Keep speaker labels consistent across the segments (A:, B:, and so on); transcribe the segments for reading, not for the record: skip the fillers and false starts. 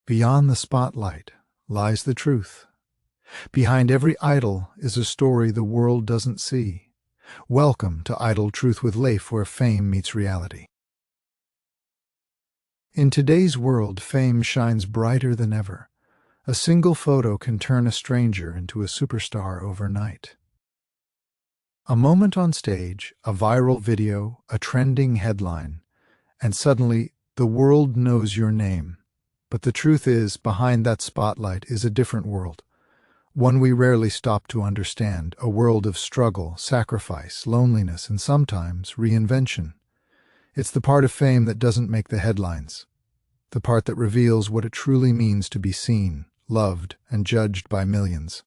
A: Beyond the spotlight lies the truth. Behind every idol is a story the world doesn't see. Welcome to Idol Truth with Leif, where fame meets reality. In today's world, fame shines brighter than ever. A single photo can turn a stranger into a superstar overnight. A moment on stage, a viral video, a trending headline, and suddenly the world knows your name. But the truth is, behind that spotlight is a different world. One we rarely stop to understand, a world of struggle, sacrifice, loneliness, and sometimes reinvention. It's the part of fame that doesn't make the headlines, the part that reveals what it truly means to be seen, loved, and judged by millions.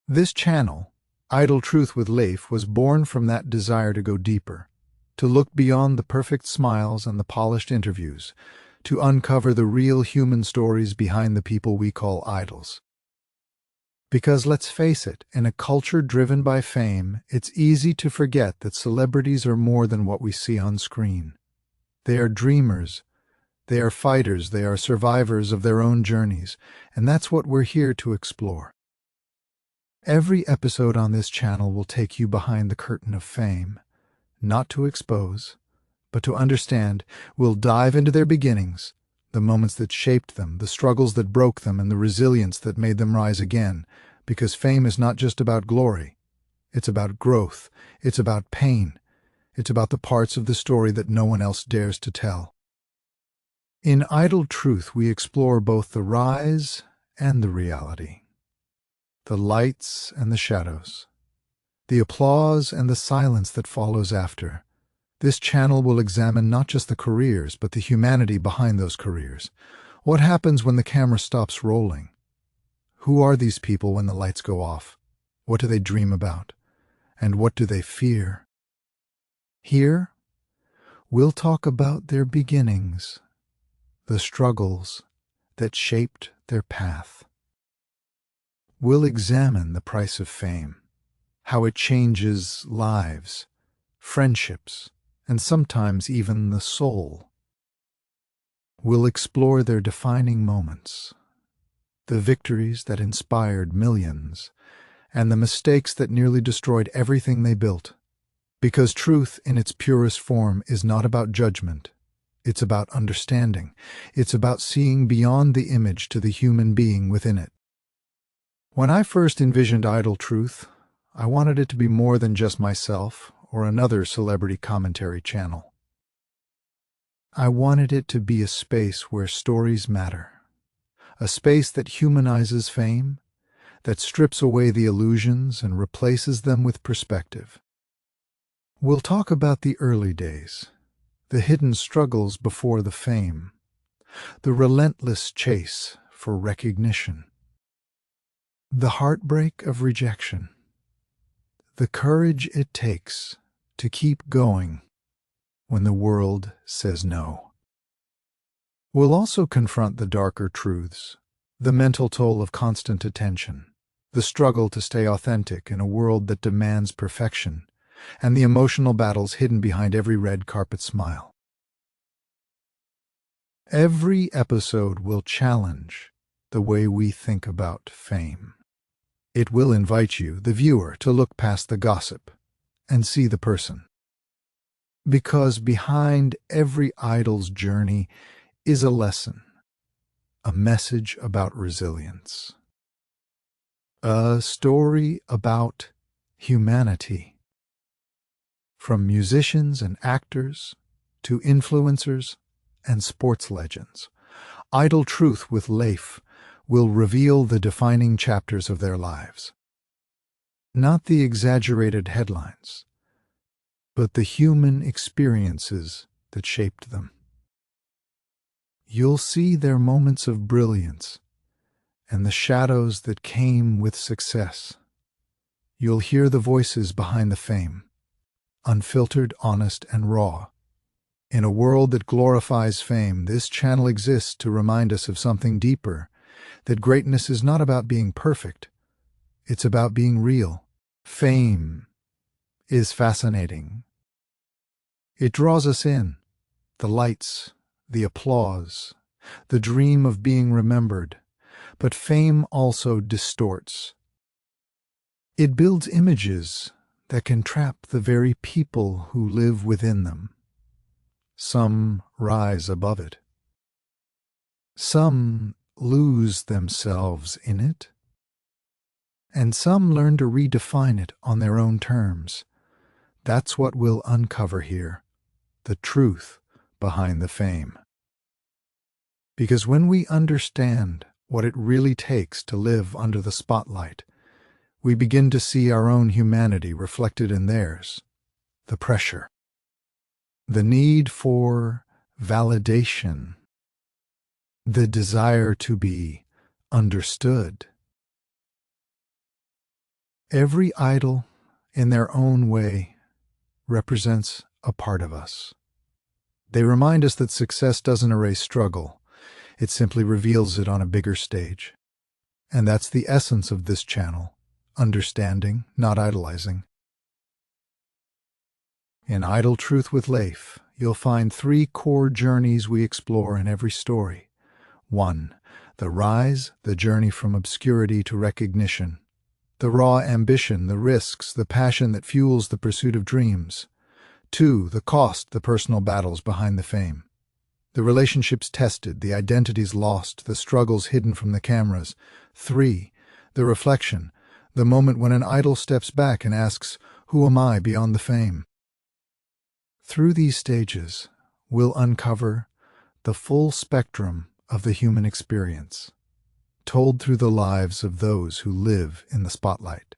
A: This channel, Idol Truth with Leif, was born from that desire to go deeper, to look beyond the perfect smiles and the polished interviews, to uncover the real human stories behind the people we call idols. Because let's face it, in a culture driven by fame, it's easy to forget that celebrities are more than what we see on screen. They are dreamers, they are fighters, they are survivors of their own journeys, and that's what we're here to explore. Every episode on this channel will take you behind the curtain of fame, not to expose, but to understand. We'll dive into their beginnings, the moments that shaped them, the struggles that broke them, and the resilience that made them rise again. Because fame is not just about glory. It's about growth. It's about pain. It's about the parts of the story that no one else dares to tell. In Idol Truth, we explore both the rise and the reality, the lights and the shadows, the applause and the silence that follows after. This channel will examine not just the careers, but the humanity behind those careers. What happens when the camera stops rolling? Who are these people when the lights go off? What do they dream about? And what do they fear? Here, we'll talk about their beginnings, the struggles that shaped their path. We'll examine the price of fame, how it changes lives, friendships, and sometimes even the soul. We'll explore their defining moments, the victories that inspired millions, and the mistakes that nearly destroyed everything they built. Because truth in its purest form is not about judgment, it's about understanding. It's about seeing beyond the image to the human being within it. When I first envisioned Idol Truth, I wanted it to be more than just myself or another celebrity commentary channel. I wanted it to be a space where stories matter, a space that humanizes fame, that strips away the illusions and replaces them with perspective. We'll talk about the early days, the hidden struggles before the fame, the relentless chase for recognition, the heartbreak of rejection, the courage it takes to keep going when the world says no. We'll also confront the darker truths, the mental toll of constant attention, the struggle to stay authentic in a world that demands perfection, and the emotional battles hidden behind every red carpet smile. Every episode will challenge the way we think about fame. It will invite you, the viewer, to look past the gossip and see the person. Because behind every idol's journey is a lesson, a message about resilience, a story about humanity. From musicians and actors to influencers and sports legends, Idol Truth with Leif will reveal the defining chapters of their lives. Not the exaggerated headlines, but the human experiences that shaped them. You'll see their moments of brilliance and the shadows that came with success. You'll hear the voices behind the fame, unfiltered, honest, and raw. In a world that glorifies fame, this channel exists to remind us of something deeper, that greatness is not about being perfect, it's about being real. Fame is fascinating. It draws us in, the lights, the applause, the dream of being remembered. But fame also distorts. It builds images that can trap the very people who live within them. Some rise above it. Some lose themselves in it. And some learn to redefine it on their own terms. That's what we'll uncover here, the truth behind the fame. Because when we understand what it really takes to live under the spotlight, we begin to see our own humanity reflected in theirs. The pressure, the need for validation, the desire to be understood. Every idol, in their own way, represents a part of us. They remind us that success doesn't erase struggle. It simply reveals it on a bigger stage. And that's the essence of this channel, understanding, not idolizing. In Idle Truth with Leif, you'll find 3 core journeys we explore in every story. 1. The rise, the journey from obscurity to recognition. The raw ambition, the risks, the passion that fuels the pursuit of dreams. 2. The cost, the personal battles behind the fame. The relationships tested, the identities lost, the struggles hidden from the cameras. 3. The reflection, the moment when an idol steps back and asks, "Who am I beyond the fame?" Through these stages, we'll uncover the full spectrum of the human experience, told through the lives of those who live in the spotlight.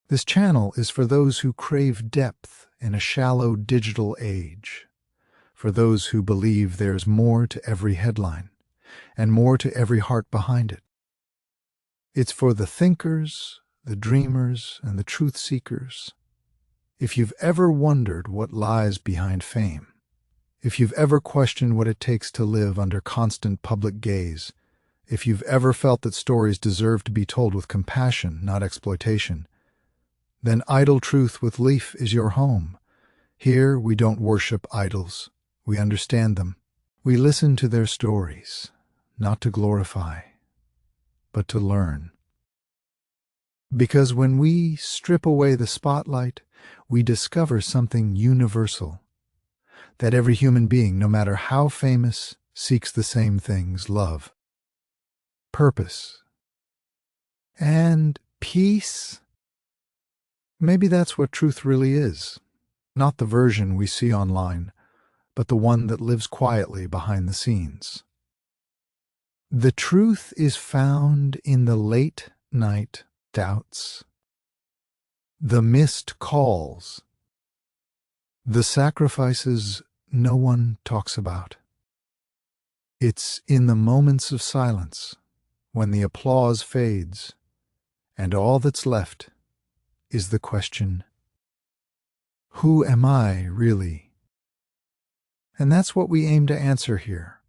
A: This channel is for those who crave depth in a shallow digital age, for those who believe there's more to every headline and more to every heart behind it. It's for the thinkers, the dreamers, and the truth seekers. If you've ever wondered what lies behind fame, if you've ever questioned what it takes to live under constant public gaze, if you've ever felt that stories deserve to be told with compassion, not exploitation, then Idle Truth with Leif is your home. Here we don't worship idols, we understand them. We listen to their stories, not to glorify, but to learn. Because when we strip away the spotlight, we discover something universal, that every human being, no matter how famous, seeks the same things: love, purpose, and peace. Maybe that's what truth really is, not the version we see online, but the one that lives quietly behind the scenes. The truth is found in the late night doubts, the missed calls, the sacrifices no one talks about. It's in the moments of silence, when the applause fades, and all that's left is the question, who am I really? And that's what we aim to answer here,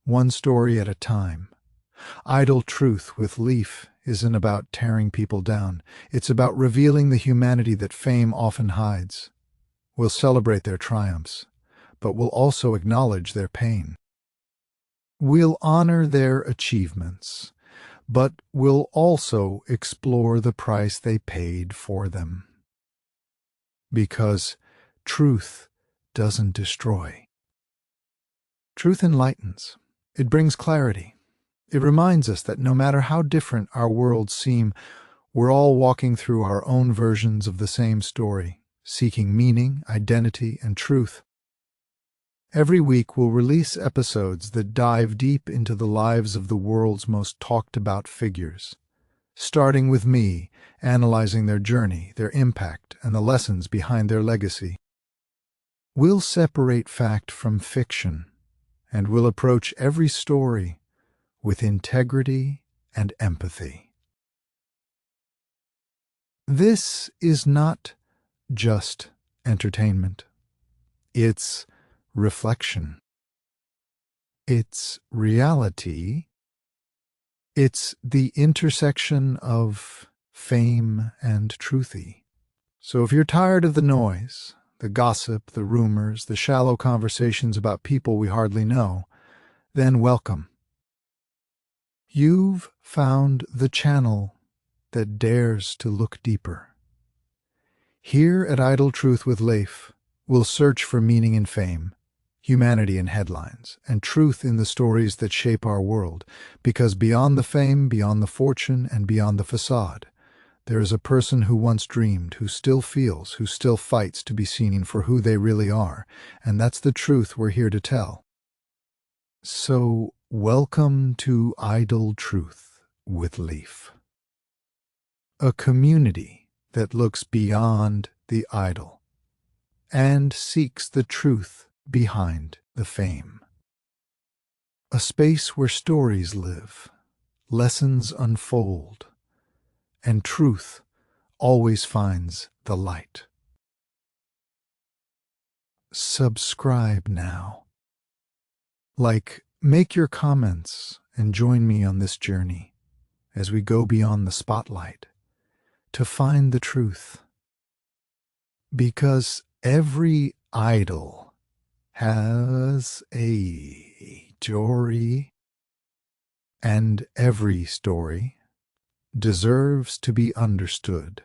A: one story at a time. Idle Truth with Leif isn't about tearing people down. It's about revealing the humanity that fame often hides. We'll celebrate their triumphs, but we'll also acknowledge their pain. We'll honor their achievements, but we'll also explore the price they paid for them. Because truth doesn't destroy. Truth enlightens. It brings clarity. It reminds us that no matter how different our worlds seem, we're all walking through our own versions of the same story, seeking meaning, identity, and truth. Every week we'll release episodes that dive deep into the lives of the world's most talked about figures, starting with me, analyzing their journey, their impact, and the lessons behind their legacy. We'll separate fact from fiction, and we'll approach every story with integrity and empathy. This is not just entertainment. It's reflection. It's reality. It's the intersection of fame and truthy. So if you're tired of the noise, the gossip, the rumors, the shallow conversations about people we hardly know, then welcome. You've found the channel that dares to look deeper. Here at Idle Truth with Leif, we'll search for meaning in fame, humanity in headlines, and truth in the stories that shape our world, because beyond the fame, beyond the fortune, and beyond the facade, there is a person who once dreamed, who still feels, who still fights to be seen for who they really are, and that's the truth we're here to tell. So, welcome to Idle Truth with Leif, a community that looks beyond the idol and seeks the truth behind the fame. A space where stories live, lessons unfold, and truth always finds the light. Subscribe now. Make your comments and join me on this journey as we go beyond the spotlight to find the truth. Because every idol has a story, and every story deserves to be understood.